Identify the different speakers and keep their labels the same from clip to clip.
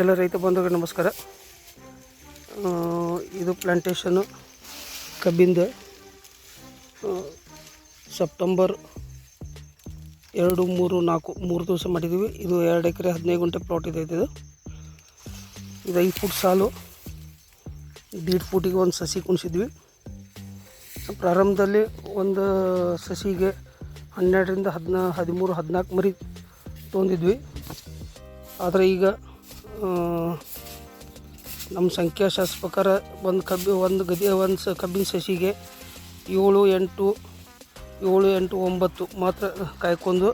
Speaker 1: ಎಲ್ಲ ರೈತ ಬಂಧುಗಳಿಗೆ ನಮಸ್ಕಾರ. ಇದು ಪ್ಲಾಂಟೇಶನ್ನು ಕಬ್ಬಿಂದು ಸೆಪ್ಟೆಂಬರ್ 2, 3, 4 3 ದಿವಸ ಮಾಡಿದ್ದೀವಿ. ಇದು 2 ಎಕರೆ 15 ಗುಂಟೆ ಪ್ಲಾಟ್ ಇದೆ. ಇದು 5 ಫುಟ್ ಸಾಲು, 1.5 ಫೂಟಿಗೆ ಒಂದು ಸಸಿ ಕುಣಿಸಿದ್ವಿ. ಪ್ರಾರಂಭದಲ್ಲಿ ಒಂದು ಸಸಿಗೆ 12ರಿಂದ 13, 14 ಮರಿ ತೊಗೊಂಡಿದ್ವಿ. ಆದರೆ ಈಗ ನಮ್ಮ ಸಂಖ್ಯಾಶಾಸ್ತ್ರ ಪ್ರಕಾರ ಒಂದು ಕಬ್ಬಿನ ಸಸಿಗೆ 7, 8, 9 ಮಾತ್ರ ಕಾಯ್ಕೊಂಡು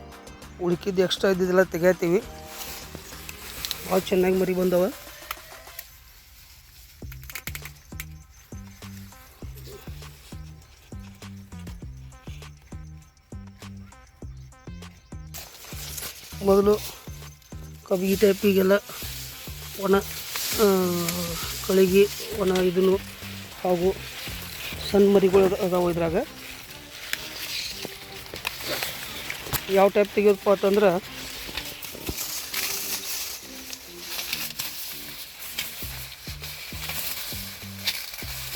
Speaker 1: ಉಳ್ಕಿದ್ದು ಎಕ್ಸ್ಟ್ರಾ ಇದ್ದಿದ್ದೆಲ್ಲ ತೆಗಿತೀವಿ. ಭಾಳ ಚೆನ್ನಾಗಿ ಮರಿ ಬಂದವ. ಮೊದಲು ಕಬ್ಬು ಈ ಟೈಪಿಗೆಲ್ಲ ಒಣ ಕಳಿಗೆ ಒಣ ಇದನ್ನು ಹಾಗೂ ಸಣ್ಣ ಮರಿಗಳು ಅದಾವೆ. ಇದ್ರಾಗ ಯಾವ ಟೈಪ್ ತೆಗಿಯೋದಪ್ಪ ಅಂತಂದ್ರೆ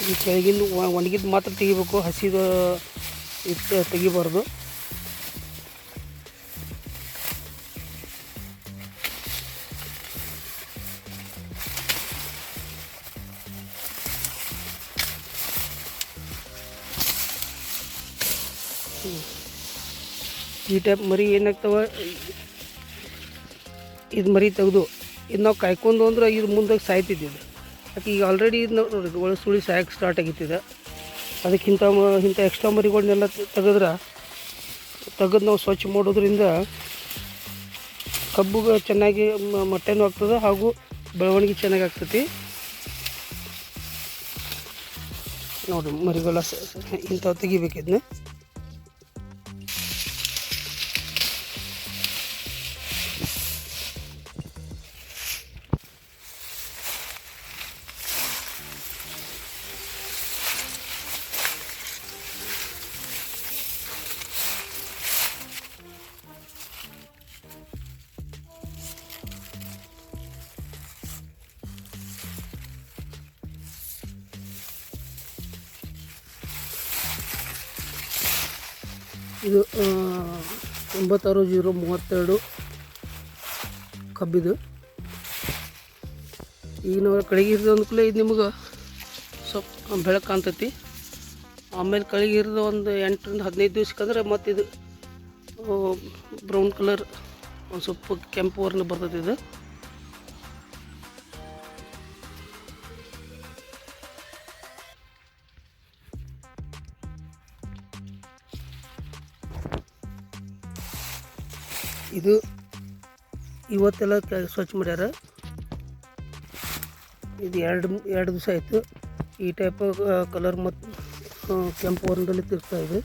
Speaker 1: ಈ ಕೆಳಗಿಂದ ಒಣಗಿದ್ದು ಮಾತ್ರ ತೆಗಿಬೇಕು, ಹಸಿದ ಇದು ತೆಗಿಬಾರ್ದು. ಈ ಟೈಪ್ ಮರಿ ಏನಾಗ್ತವೆ, ಇದು ಮರಿ ತೆಗೆದು ಇದು ನಾವು ಕಾಯ್ಕೊಂಡು ಅಂದ್ರೆ ಇದು ಮುಂದೆ ಸಾಯ್ತಿದ್ದಿದ್ದು. ಯಾಕೆ ಈಗ ಆಲ್ರೆಡಿ ಇದು ನೋಡಿ ಒಳ ಸುಳಿ ಸಾಯಕ್ಕೆ ಸ್ಟಾರ್ಟ್ ಆಗಿತ್ತಿದೆ. ಅದಕ್ಕಿಂತ ಎಕ್ಸ್ಟ್ರಾ ಮರಿಗಳನ್ನೆಲ್ಲ ತೆಗೆದು ನಾವು ಸ್ವಚ್ಛ ಮಾಡೋದ್ರಿಂದ ಕಬ್ಬು ಚೆನ್ನಾಗಿ ಮೊಟ್ಟೆನೂ ಆಗ್ತದೆ ಹಾಗೂ ಬೆಳವಣಿಗೆ ಚೆನ್ನಾಗಿ ಆಗ್ತೈತಿ. ನೋಡಿ ಮರಿಗಳ ಇಂಥವು ತೆಗಿಬೇಕಿದ್ನ. ಇದು 96-032 ಕಬ್ಬಿದು. ಈಗ ನಾವು ಕಳಿಗೆ ಇರಿದ ಅಂದ್ಕೂಲೆ ಇದು ನಿಮಗೆ ಸ್ವಲ್ಪ ಬೆಳಕು ಕಾಣ್ತೈತಿ. ಆಮೇಲೆ ಕಳಿಗೆ ಇರಿದ ಒಂದು 8ರಿಂದ 15 ದಿವ್ಸಕ್ಕಂದ್ರೆ ಮತ್ತು ಇದು ಬ್ರೌನ್ ಕಲರ್ ಒಂದು ಸ್ವಲ್ಪ ಕೆಂಪು ವರ್ಣ ಬರ್ತೈತಿ. ಇದು ಇವತ್ತೆಲ್ಲ ಸ್ವಚ್ಛ ಮಾಡ್ಯಾರ. ಇದು 2 ದಿವಸ ಆಯಿತು. ಈ ಟೈಪ್ ಕಲರ್ ಮತ್ತು ಕೆಂಪು ವರ್ಣದಲ್ಲಿ ತಿರ್ತಾ ಇದೆ.